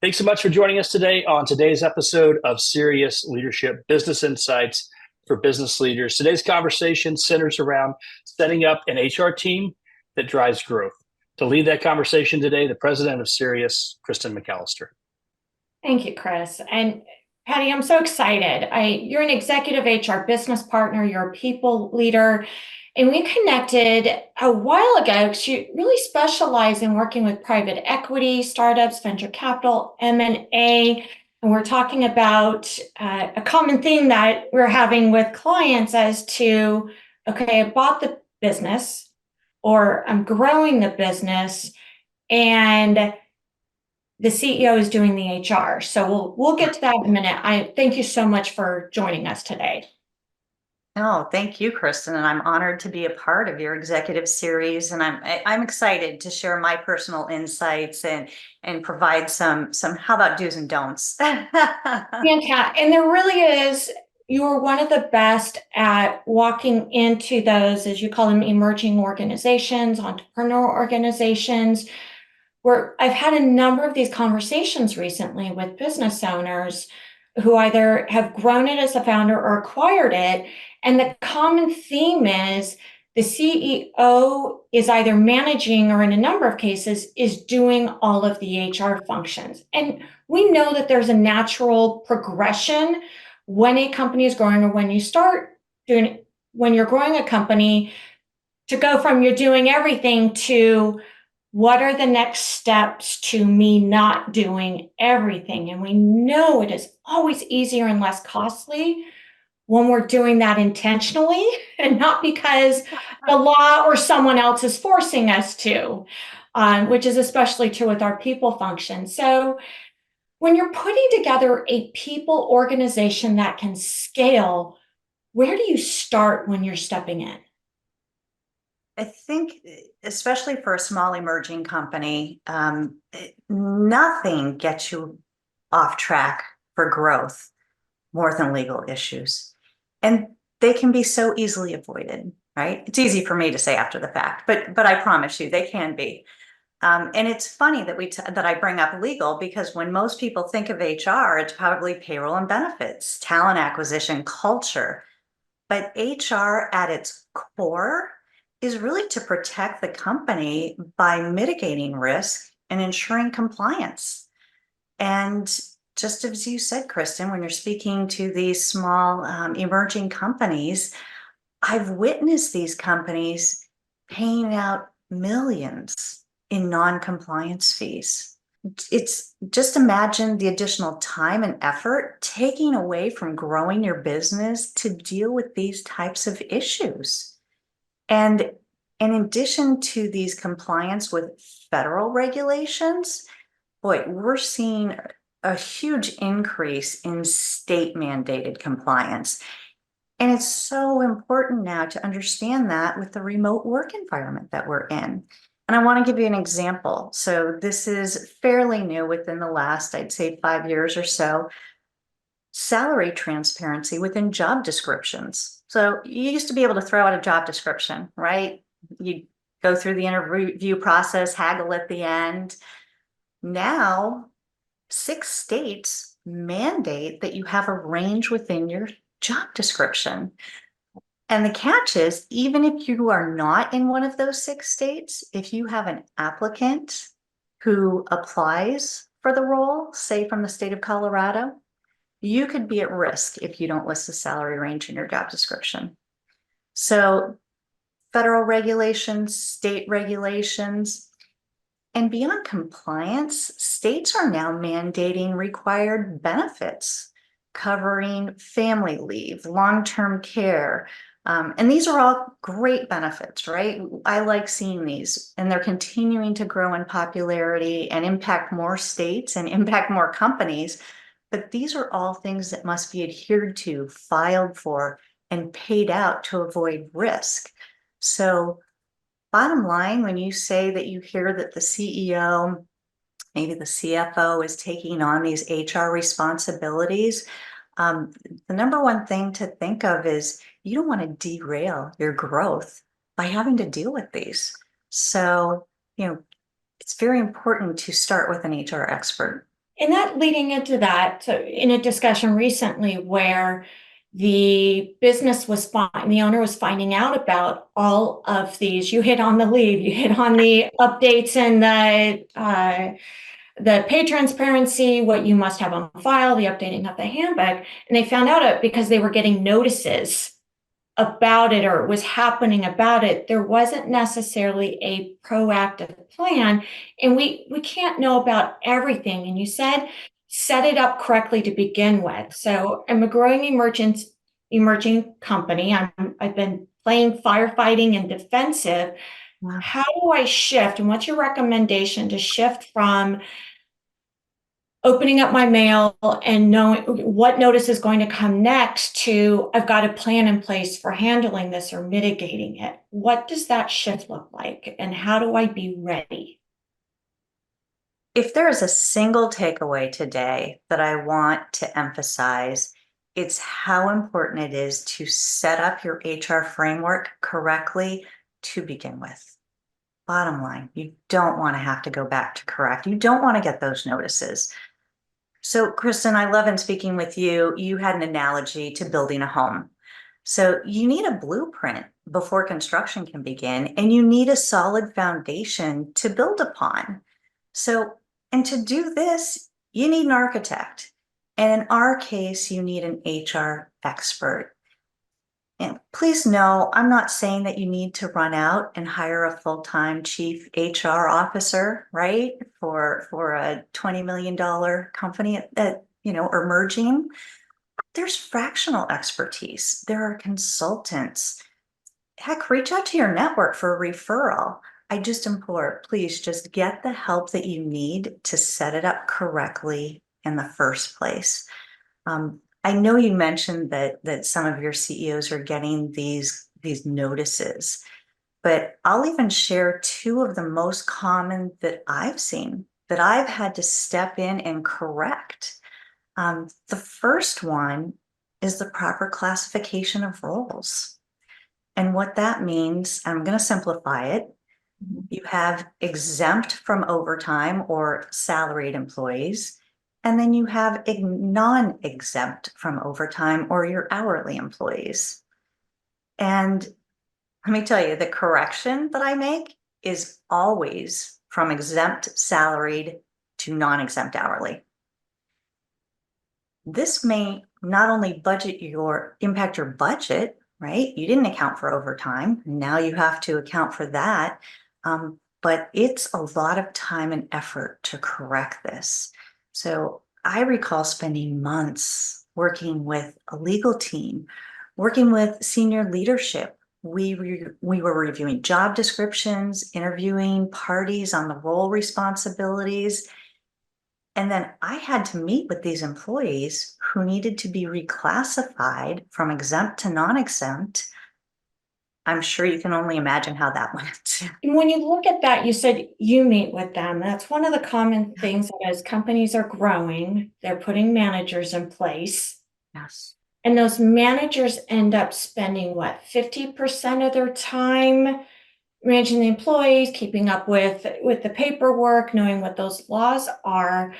Thanks so much for joining us today on today's episode of Cerius Leadership Business Insights for Business Leaders. Today's conversation centers around setting up an HR team that drives growth. To lead that conversation today, the president of Cerius, Kristen McAllister. Thank you, Chris. And Patty, I'm so excited. You're an executive HR business partner, you're a people leader, and we connected a while ago because you really specialize in working with private equity, startups, venture capital, M&A. And we're talking about a common theme that we're having with clients as to, okay, I bought the business or I'm growing the business, and the CEO is doing the HR. So we'll get to that in a minute. I thank you so much for joining us today. Oh, thank you, Kristen, and I'm honored to be a part of your executive series. And I'm excited to share my personal insights and provide some how about do's and don'ts. Fantastic. And there really is, you are one of the best at walking into those, as you call them, emerging organizations, entrepreneur organizations, where I've had a number of these conversations recently with business owners who either have grown it as a founder or acquired it. And the common theme is the CEO is either managing or in a number of cases is doing all of the HR functions. And we know that there's a natural progression when a company is growing or when you start doing, when you're growing a company, to go from you're doing everything to what are the next steps to me not doing everything? And we know it is always easier and less costly when we're doing that intentionally and not because the law or someone else is forcing us to, which is especially true with our people function. So when you're putting together a people organization that can scale, where do you start when you're stepping in? I think, especially for a small emerging company, nothing gets you off track for growth more than legal issues. And they can be so easily avoided, right? It's easy for me to say after the fact, but I promise you they can be. And it's funny that that I bring up legal, because when most people think of HR, it's probably payroll and benefits, talent acquisition, culture. But HR at its core is really to protect the company by mitigating risk and ensuring compliance. And just as you said, Kristen, when you're speaking to these small emerging companies, I've witnessed these companies paying out millions in non-compliance fees. It's just, imagine the additional time and effort taking away from growing your business to deal with these types of issues. And in addition to these compliance with federal regulations, boy, we're seeing a huge increase in state mandated compliance. And it's so important now to understand that with the remote work environment that we're in. And I want to give you an example. So this is fairly new within the last, I'd say, 5 years or so. Salary transparency within job descriptions. So you used to be able to throw out a job description, right? You go through the interview process, haggle at the end. Now, 6 states mandate that you have a range within your job description. And the catch is, even if you are not in one of those 6 states, if you have an applicant who applies for the role, say from the state of Colorado, you could be at risk if you don't list the salary range in your job description. So federal regulations, state regulations, and beyond compliance, states are now mandating required benefits covering family leave, long-term care. And these are all great benefits, right? I like seeing these, and they're continuing to grow in popularity and impact more states and impact more companies. But these are all things that must be adhered to, filed for, and paid out to avoid risk. So bottom line, when you say that you hear that the CEO, maybe the CFO, is taking on these HR responsibilities, the number one thing to think of is you don't want to derail your growth by having to deal with these. So, it's very important to start with an HR expert. And that leading into that, so in a discussion recently where the business was the owner was finding out about all of these, you hit on the lead, you hit on the updates and the pay transparency, what you must have on file, the updating of the handbook, and they found out it because they were getting notices about it or it was happening about it. There wasn't necessarily a proactive plan, and we can't know about everything. And you said set it up correctly to begin with. So I'm a growing emerging company. I've been playing firefighting and defensive. Wow. How do I shift? And what's your recommendation to shift from opening up my mail and knowing what notice is going to come next to I've got a plan in place for handling this or mitigating it? What does that shift look like? And how do I be ready? If there is a single takeaway today that I want to emphasize, it's how important it is to set up your HR framework correctly to begin with. Bottom line, you don't want to have to go back to correct. You don't want to get those notices. So, Kristen, I love in speaking with you. You had an analogy to building a home. So you need a blueprint before construction can begin, and you need a solid foundation to build upon. So, and to do this, you need an architect. And in our case, you need an HR expert. And please know, I'm not saying that you need to run out and hire a full-time chief HR officer, right? For a $20 million company that, are merging. There's fractional expertise. There are consultants. Heck, reach out to your network for a referral. I just implore, please just get the help that you need to set it up correctly in the first place. I know you mentioned that some of your CEOs are getting these notices, but I'll even share two of the most common that I've seen that I've had to step in and correct. The first one is the proper classification of roles. And what that means, I'm going to simplify it. You have exempt from overtime or salaried employees, and then you have non-exempt from overtime or your hourly employees. And let me tell you, the correction that I make is always from exempt salaried to non-exempt hourly. This may not only impact your budget, right? You didn't account for overtime. Now you have to account for that. But it's a lot of time and effort to correct this. So I recall spending months working with a legal team, working with senior leadership. We were reviewing job descriptions, interviewing parties on the role responsibilities. And then I had to meet with these employees who needed to be reclassified from exempt to non-exempt. I'm sure you can only imagine how that went. And when you look at that, you said you meet with them. That's one of the common things that as companies are growing, they're putting managers in place. Yes. And those managers end up spending what, 50% of their time managing the employees, keeping up with the paperwork, knowing what those laws are.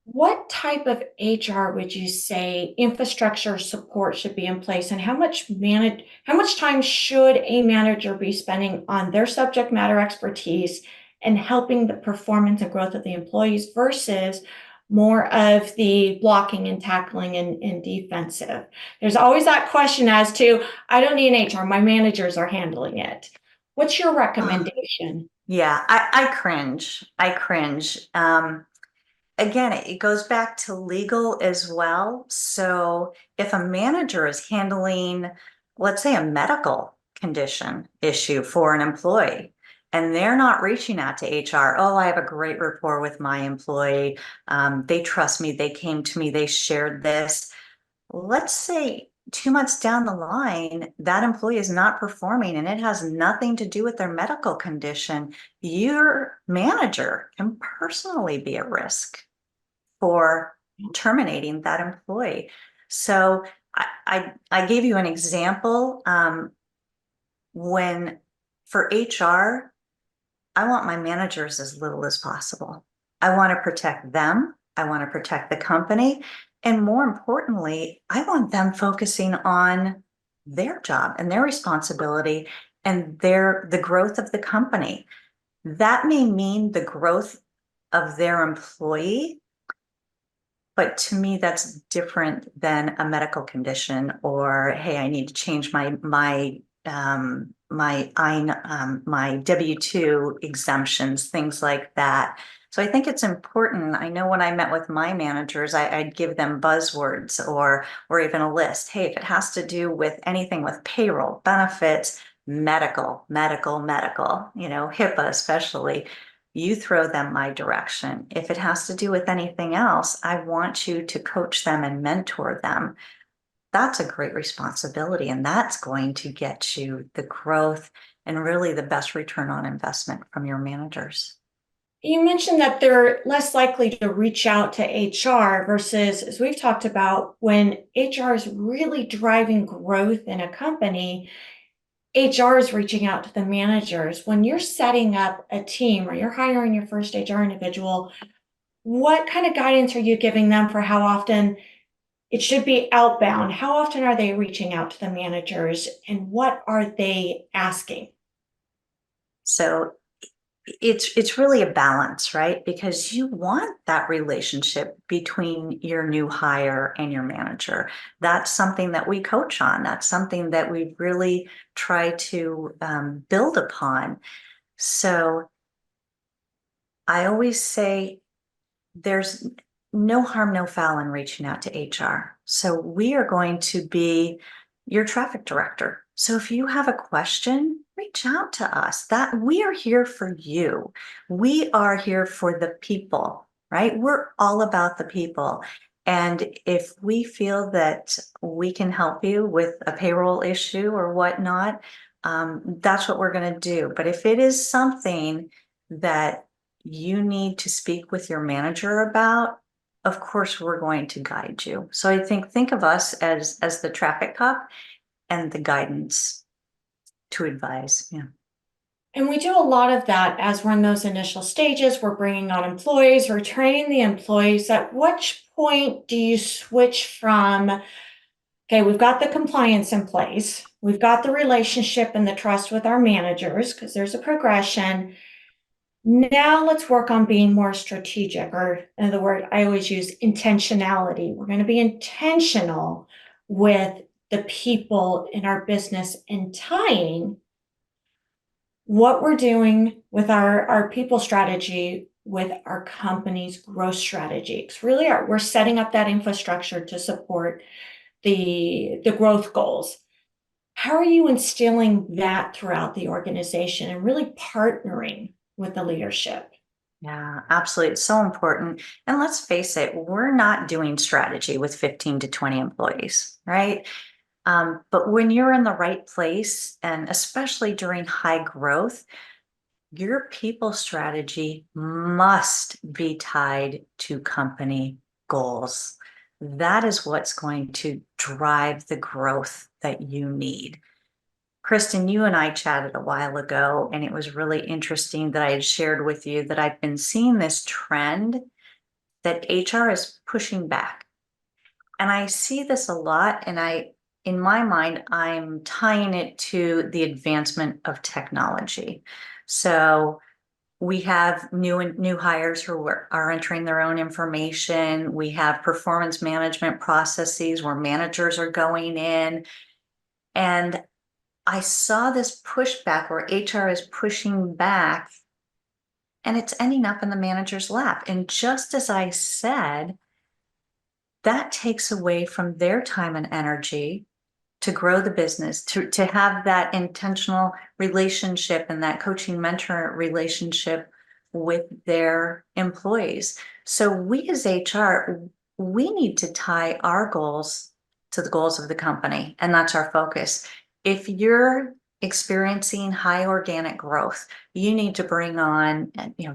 What type of HR would you say infrastructure support should be in place, and how much time should a manager be spending on their subject matter expertise and helping the performance and growth of the employees versus more of the blocking and tackling and defensive? There's always that question as to, I don't need an HR, my managers are handling it. What's your recommendation? Yeah, I cringe. I cringe. Again, it goes back to legal as well. So if a manager is handling, let's say, a medical condition issue for an employee, and they're not reaching out to HR, oh, I have a great rapport with my employee. They trust me. They came to me. They shared this. Let's say 2 months down the line, that employee is not performing and it has nothing to do with their medical condition. Your manager can personally be at risk for terminating that employee. So I gave you an example. When for HR, I want my managers as little as possible. I want to protect them. I want to protect the company. And more importantly, I want them focusing on their job and their responsibility and the growth of the company. That may mean the growth of their employee, but to me, that's different than a medical condition or, hey, I need to change my W-2 exemptions, things like that. So I think it's important. I know when I met with my managers, I'd give them buzzwords or even a list. Hey, if it has to do with anything with payroll, benefits, medical, HIPAA especially, you throw them my direction. If it has to do with anything else, I want you to coach them and mentor them. That's a great responsibility, and that's going to get you the growth and really the best return on investment from your managers. You mentioned that they're less likely to reach out to HR versus, as we've talked about, when HR is really driving growth in a company, HR is reaching out to the managers. When you're setting up a team or you're hiring your first HR individual, what kind of guidance are you giving them for how often it should be outbound? How often are they reaching out to the managers and what are they asking? So it's really a balance, right? Because you want that relationship between your new hire and your manager. That's something that we coach on. That's something that we really try to build upon. So I always say there's no harm, no foul in reaching out to HR. So we are going to be your traffic director. So if you have a question, reach out to us. That we are here for you. We are here for the people, right? We're all about the people. And if we feel that we can help you with a payroll issue or whatnot, that's what we're going to do. But if it is something that you need to speak with your manager about, of course, we're going to guide you. So I think of us as the traffic cop and the guidance to advise. Yeah. And we do a lot of that as we're in those initial stages. We're bringing on employees, we're training the employees. At which point do you switch from, okay, we've got the compliance in place, we've got the relationship and the trust with our managers, because there's a progression. Now let's work on being more strategic, or in the word I always use, intentionality. We're going to be intentional with the people in our business and tying what we're doing with our people strategy with our company's growth strategy. It's really we're setting up that infrastructure to support the growth goals. How are you instilling that throughout the organization and really partnering with the leadership? Yeah, absolutely. It's so important. And let's face it, we're not doing strategy with 15 to 20 employees, right? But when you're in the right place, and especially during high growth, your people strategy must be tied to company goals. That is what's going to drive the growth that you need. Kristen, you and I chatted a while ago, and it was really interesting that I had shared with you that I've been seeing this trend that HR is pushing back. And I see this a lot, and in my mind, I'm tying it to the advancement of technology. So we have new hires who are entering their own information. We have performance management processes where managers are going in. And I saw this pushback where HR is pushing back and it's ending up in the manager's lap. And just as I said, that takes away from their time and energy to grow the business, to have that intentional relationship and that coaching mentor relationship with their employees. So we as HR, we need to tie our goals to the goals of the company, and that's our focus. If you're experiencing high organic growth, you need to bring on,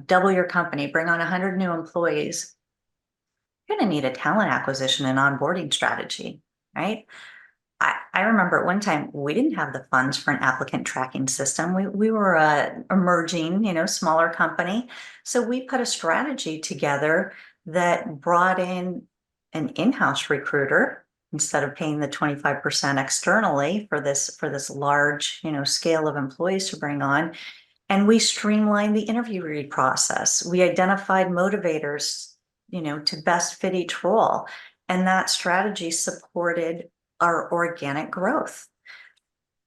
double your company, bring on 100 new employees. You're going to need a talent acquisition and onboarding strategy, right? I remember at one time we didn't have the funds for an applicant tracking system. We were a emerging, smaller company. So we put a strategy together that brought in an in-house recruiter instead of paying the 25% externally for this large, scale of employees to bring on. And we streamlined the interview process. We identified motivators, to best fit each role. And that strategy supported our organic growth.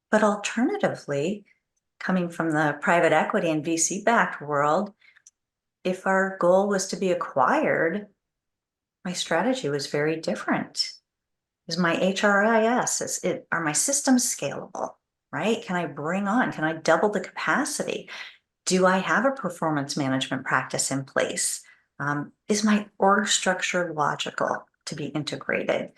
But alternatively, coming from the private equity and VC-backed world, if our goal was to be acquired, my strategy was very different. Is my HRIS, are my systems scalable, right? Can I double the capacity? Do I have a performance management practice in place? Is my org structure logical to be integrated?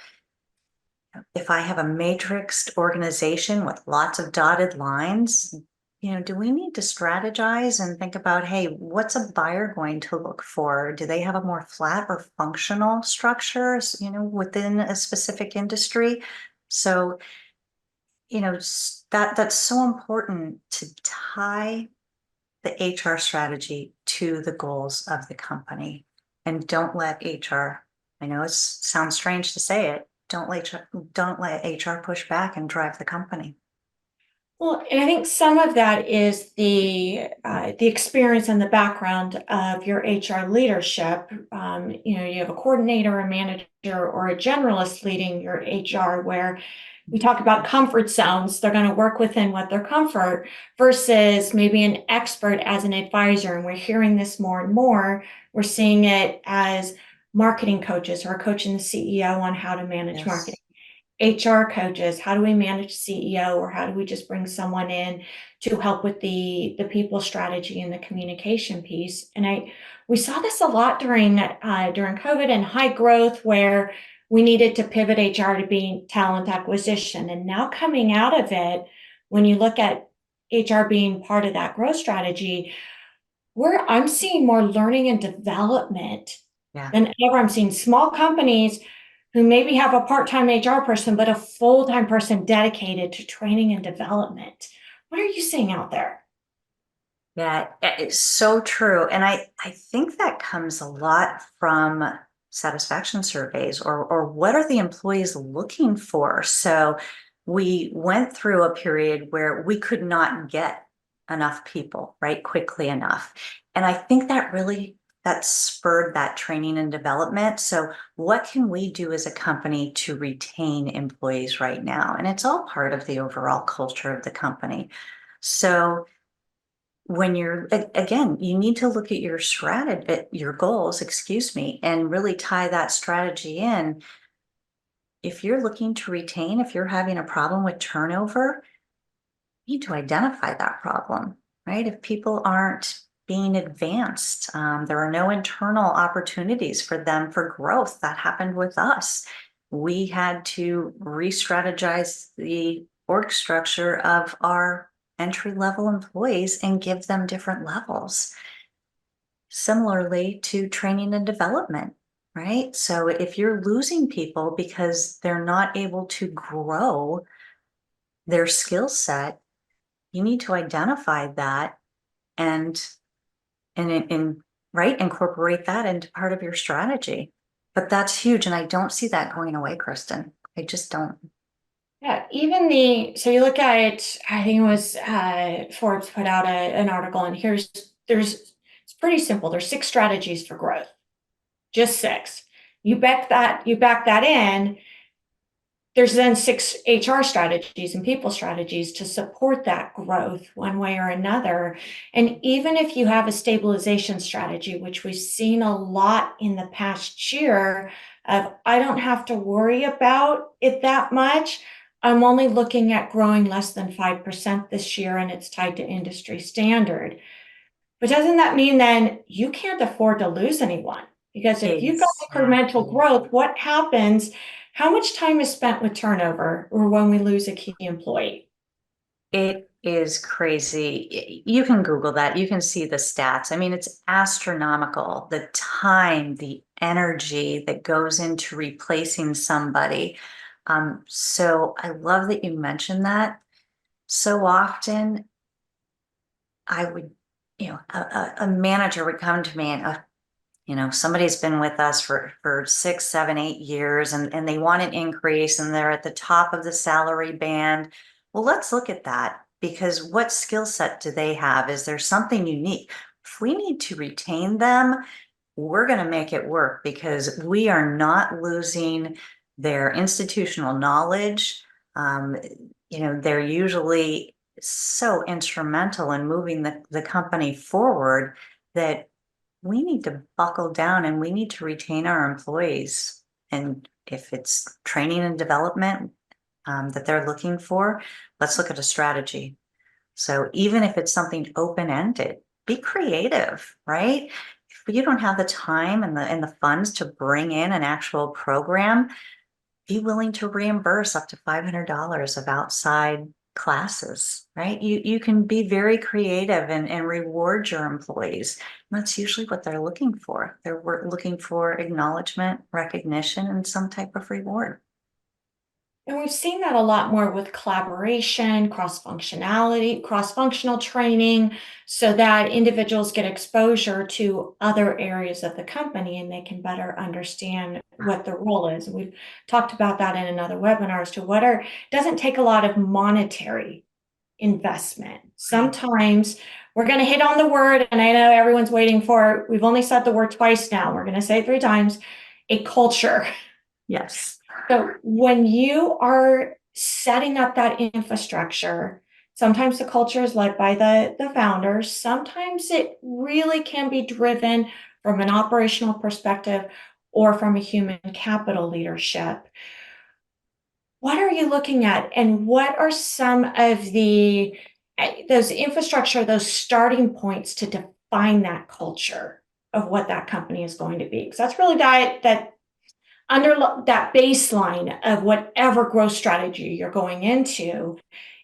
If I have a matrixed organization with lots of dotted lines, do we need to strategize and think about, hey, what's a buyer going to look for? Do they have a more flat or functional structure, within a specific industry? So, that's so important to tie the HR strategy to the goals of the company. And don't let HR, I know it sounds strange to say it, don't let HR push back and drive the company. Well, and I think some of that is the experience and the background of your HR leadership. You have a coordinator, a manager, or a generalist leading your HR, where we talk about comfort zones. They're going to work within what their comfort versus maybe an expert as an advisor. And we're hearing this more and more. We're seeing it as marketing coaches who are coaching the CEO on how to manage marketing. HR coaches, how do we manage CEO, or how do we just bring someone in to help with the people strategy and the communication piece? And we saw this a lot during COVID and high growth, where we needed to pivot HR to being talent acquisition. And now coming out of it, when you look at HR being part of that growth strategy, I'm seeing more learning and development than ever. I'm seeing small companies who maybe have a part-time HR person, but a full-time person dedicated to training and development. What are you seeing out there? Yeah, it's so true. And I think that comes a lot from satisfaction surveys, or what are the employees looking for? So we went through a period where we could not get enough people, right, quickly enough. And I think that spurred that training and development. So what can we do as a company to retain employees right now? And it's all part of the overall culture of the company. So when you need to look at your strategy, your goals, and really tie that strategy in. If you're looking to retain, if you're having a problem with turnover, you need to identify that problem, right? If people aren't being advanced, there are no internal opportunities for them for growth. That happened with us. We had to re-strategize the org structure of our entry-level employees and give them different levels. Similarly to training and development, right? So if you're losing people because they're not able to grow their skill set, you need to identify that and incorporate that into part of your strategy. But that's huge, and I don't see that going away, Kristen. I just don't. Yeah, so you look at, I think it was Forbes put out an article, and it's pretty simple. There's 6 strategies for growth, just 6. You back that in. There's then 6 HR strategies and people strategies to support that growth one way or another. And even if you have a stabilization strategy, which we've seen a lot in the past year, of I don't have to worry about it that much. I'm only looking at growing less than 5% this year, and it's tied to industry standard. But doesn't that mean then you can't afford to lose anyone? Because if you've got incremental growth, what happens? How much time is spent with turnover or when we lose a key employee? It is crazy. You can Google that. You can see the stats. I mean, it's astronomical. The time, the energy that goes into replacing somebody. So I love that you mentioned that. So often I would, a manager would come to me and somebody's been with us for 6, 7, 8 years and they want an increase and they're at the top of the salary band. Well, let's look at that, because what skill set do they have? Is there something unique? If we need to retain them, we're going to make it work, because we are not losing their institutional knowledge. They're usually so instrumental in moving the company forward that we need to buckle down and we need to retain our employees. And if it's training and development that they're looking for, let's look at a strategy. So even if it's something open-ended, be creative, right? If you don't have the time and the funds to bring in an actual program, be willing to reimburse up to $500 of outside classes, right? You can be very creative and reward your employees. And that's usually what they're looking for. They're looking for acknowledgement, recognition, and some type of reward. And we've seen that a lot more with collaboration, cross-functionality, cross-functional training, so that individuals get exposure to other areas of the company and they can better understand what the role is. And we've talked about that in another webinar as to doesn't take a lot of monetary investment. Sometimes we're going to hit on the word, and I know everyone's waiting for it. We've only said the word twice now. We're going to say it 3 times, a culture. Yes. So when you are setting up that infrastructure, sometimes the culture is led by the founders. Sometimes it really can be driven from an operational perspective or from a human capital leadership. What are you looking at, and what are some of those infrastructure, those starting points to define that culture of what that company is going to be? Because that's really that under that baseline of whatever growth strategy you're going into.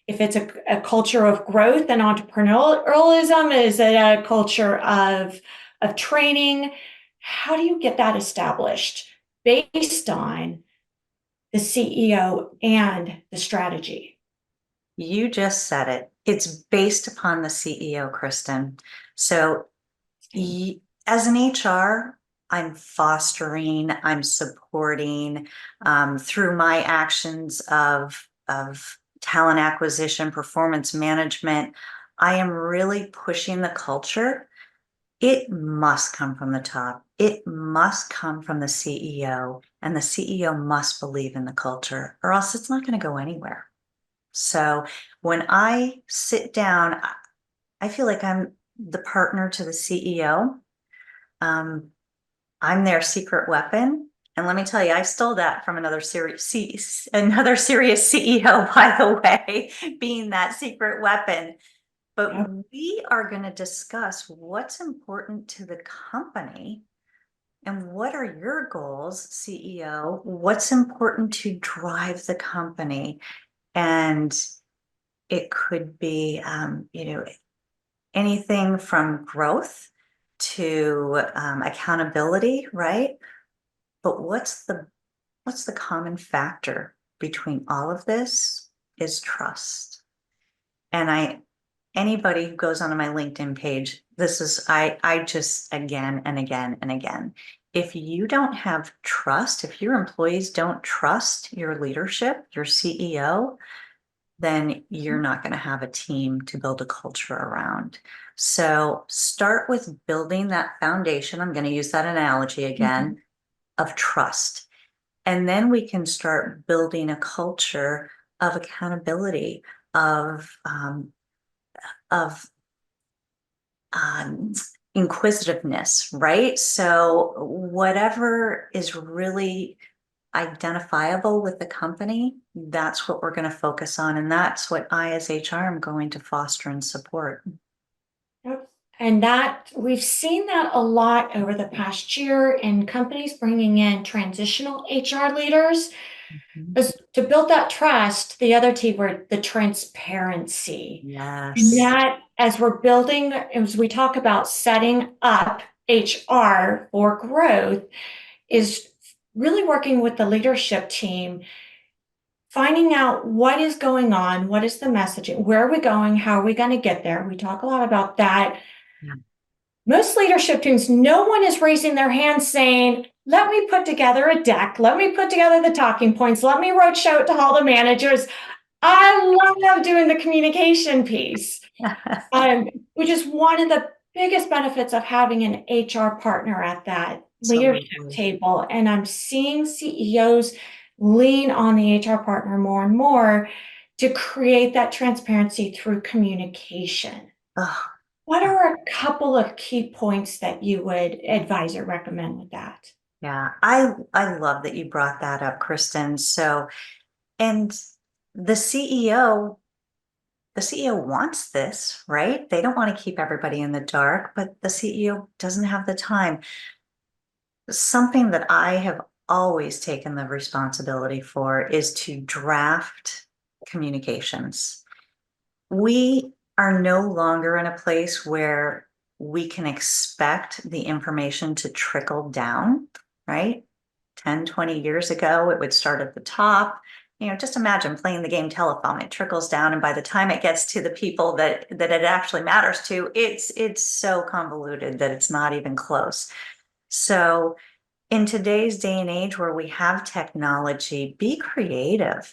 If it's a culture of growth and entrepreneurialism, is it a culture of training? How do you get that established based on the CEO and the strategy? You just said it. It's based upon the CEO, Kristen. So as an HR, I'm fostering, I'm supporting through my actions of talent acquisition, performance management. I am really pushing the culture. It must come from the top. It must come from the CEO, and the CEO must believe in the culture, or else it's not going to go anywhere. So when I sit down, I feel like I'm the partner to the CEO. I'm their secret weapon. And let me tell you, I stole that from another serious CEO, by the way, being that secret weapon. But we are going to discuss what's important to the company and what are your goals, CEO? What's important to drive the company? And it could be, anything from growth to accountability, right? But what's the common factor between all of this is trust. And anybody who goes onto my LinkedIn page, I just again and again and again. If you don't have trust, if your employees don't trust your leadership, your CEO, then you're not going to have a team to build a culture around. So start with building that foundation. I'm going to use that analogy again of trust. And then we can start building a culture of accountability, of inquisitiveness, right? So whatever is really identifiable with the company, that's what we're going to focus on. And that's what I, as HR, am going to foster and support. Yep. And that we've seen that a lot over the past year in companies bringing in transitional HR leaders. Because to build that trust, the other T word, the transparency. Yes. And that, as we're building, as we talk about setting up HR for growth, is really working with the leadership team, finding out what is going on, what is the messaging, where are we going, how are we going to get there. We talk a lot about that. Yeah. Most leadership teams, no one is raising their hand saying, let me put together a deck, let me put together the talking points, let me roadshow it to all the managers. I love doing the communication piece, which is one of the biggest benefits of having an HR partner at that leadership Absolutely. table. And I'm seeing CEOs lean on the HR partner more and more to create that transparency through communication. Oh, What are a couple of key points that you would advise or recommend with that? yeah, I love that you brought that up, Kristen. So, and the CEO, the CEO wants this, right? They don't want to keep everybody in the dark, but the CEO doesn't have the time. Something that I have always taken the responsibility for is to draft communications. We are no longer in a place where we can expect the information to trickle down, right? 10, 20 years ago, it would start at the top. Just imagine playing the game telephone. It trickles down, and by the time it gets to the people that it actually matters to, it's so convoluted that it's not even close. So in today's day and age where we have technology, be creative.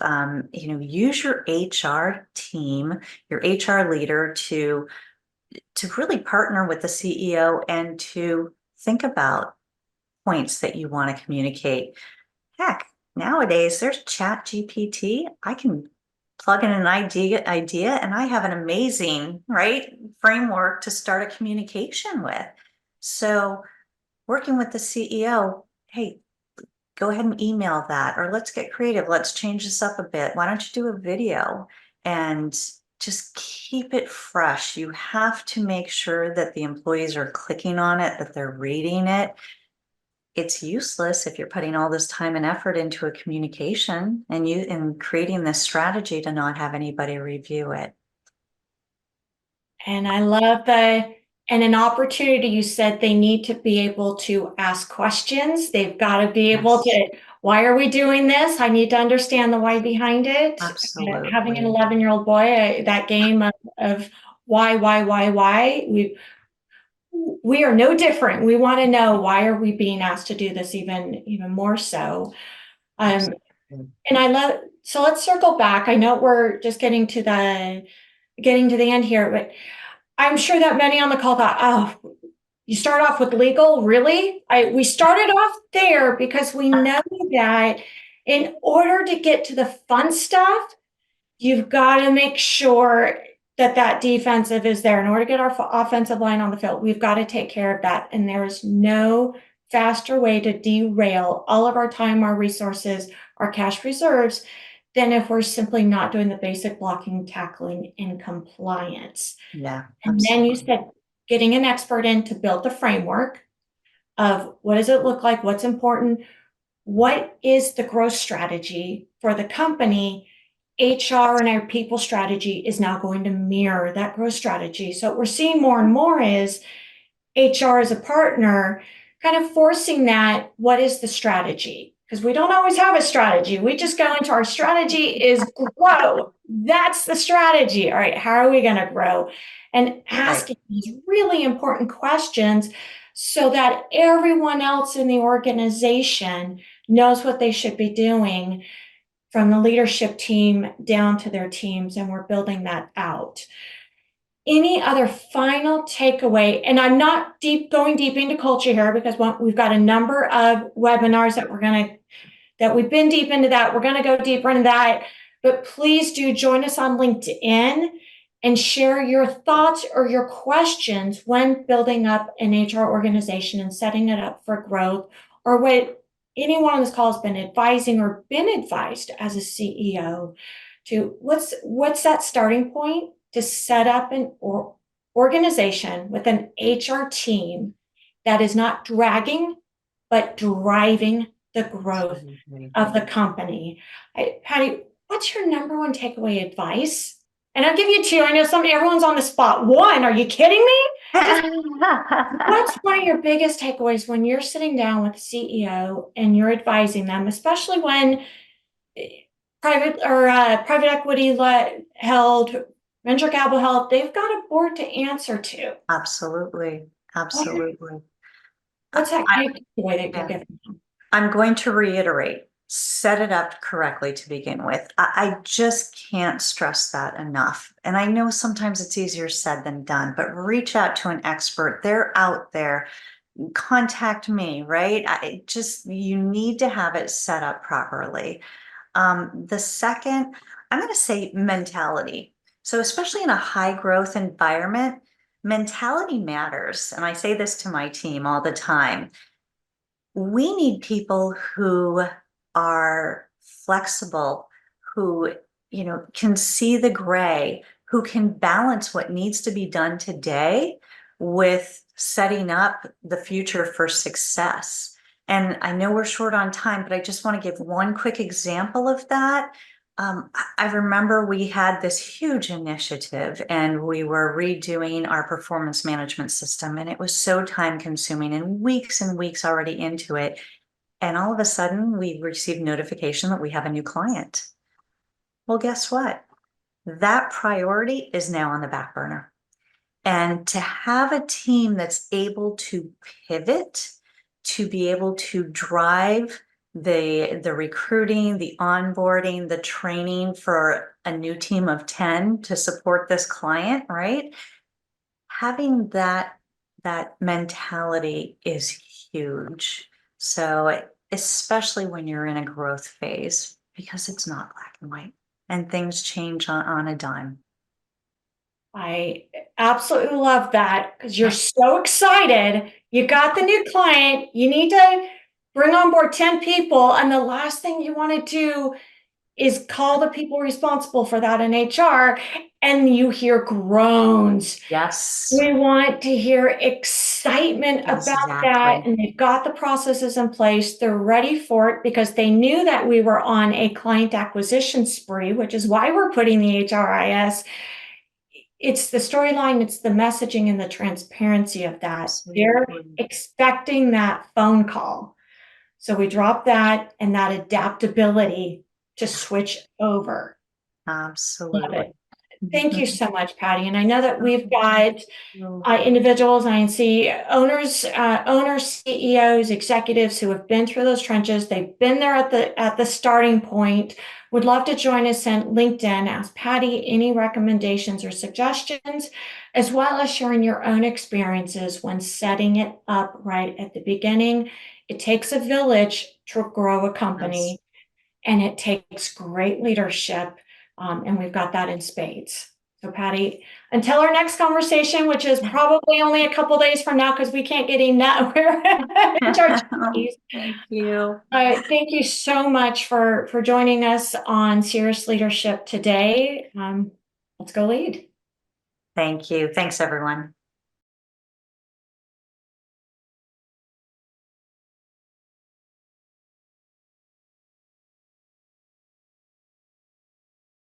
Use your HR team, your HR leader to really partner with the CEO and to think about points that you want to communicate. Heck, nowadays there's Chat GPT. I can plug in an idea and I have an amazing, right, framework to start a communication with. So working with the CEO, hey, go ahead and email that, or let's get creative. Let's change this up a bit. Why don't you do a video and just keep it fresh? You have to make sure that the employees are clicking on it, that they're reading it. It's useless if you're putting all this time and effort into a communication and creating this strategy to not have anybody review it. And I love and an opportunity, you said they need to be able to ask questions. They've got to be able Yes, to, why are we doing this? I need to understand the why behind it. Having an absolutely. 11-year-old boy, that game of why, we are no different. We want to know, why are we being asked to do this even more so? Absolutely. And so let's circle back. I know we're just getting to the end here, but I'm sure that many on the call thought, oh, you start off with legal, really? We started off there because we know that in order to get to the fun stuff, you've got to make sure that that defensive is there. In order to get our offensive line on the field, we've got to take care of that. And there is no faster way to derail all of our time, our resources, our cash reserves than if we're simply not doing the basic blocking, tackling, and compliance. Yeah, And then you absolutely. said getting an expert in to build the framework of what does it look like, what's important, what is the growth strategy for the company. HR and our people strategy is now going to mirror that growth strategy. So what we're seeing more and more is HR as a partner kind of forcing that, what is the strategy? Because we don't always have a strategy. We just go into our strategy is grow. That's the strategy. All right, how are we going to grow? And asking these really important questions so that everyone else in the organization knows what they should be doing, from the leadership team down to their teams, and we're building that out. Any other final takeaway? And I'm not going deep into culture here, because we've got a number of webinars that we've been deep into that. We're going to go deeper into that, but please do join us on LinkedIn and share your thoughts or your questions when building up an HR organization and setting it up for growth, or what anyone on this call has been advising or been advised as a CEO to what's that starting point to set up an organization with an HR team that is not dragging, but driving the growth of the company. Patty, what's your number one takeaway advice? And I'll give you two. I know everyone's on the spot. One, are you kidding me? What's one of your biggest takeaways when you're sitting down with the CEO and you're advising them, especially when private equity held, venture capital held, they've got a board to answer to? Absolutely. Absolutely. What's that I- way that you're yeah. giving them? I'm going to reiterate, set it up correctly to begin with. I just can't stress that enough. And I know sometimes it's easier said than done, but reach out to an expert. They're out there. Contact me, right? You need to have it set up properly. The second, I'm going to say mentality. So, especially in a high growth environment, mentality matters. And I say this to my team all the time. We need people who are flexible, who, can see the gray, who can balance what needs to be done today with setting up the future for success. And I know we're short on time, but I just want to give one quick example of that. I remember we had this huge initiative and we were redoing our performance management system, and it was so time consuming and weeks already into it. And all of a sudden we received notification that we have a new client. Well, guess what? That priority is now on the back burner. And to have a team that's able to pivot, to be able to drive the recruiting, the onboarding, the training for a new team of 10 to support this client, right? Having that mentality is huge. So especially when you're in a growth phase, because it's not black and white and things change on a dime. I absolutely love that because you're so excited. You got the new client. You need to bring on board 10 people. And the last thing you want to do is call the people responsible for that in HR. And you hear groans. Yes. We want to hear excitement about that. Exactly. And they've got the processes in place. They're ready for it because they knew that we were on a client acquisition spree, which is why we're putting the HRIS. It's the storyline, it's the messaging and the transparency of that. They're Absolutely. expecting that phone call. So we drop that and that adaptability to switch over. Love Absolutely. it. Thank you so much, Patty. And I know that we've got Mhm. individuals, I see owners, CEOs, executives who have been through those trenches. They've been there at the starting point. Would love to join us on LinkedIn. Ask Patty any recommendations or suggestions, as well as sharing your own experiences when setting it up right at the beginning. It takes a village to grow a company, and it takes great leadership. And we've got that in spades. So Patty, until our next conversation, which is probably only a couple days from now, because we can't get enough. Thank you. Thank you so much for joining us on Cerius Leadership today. Let's go lead. Thank you. Thanks, everyone.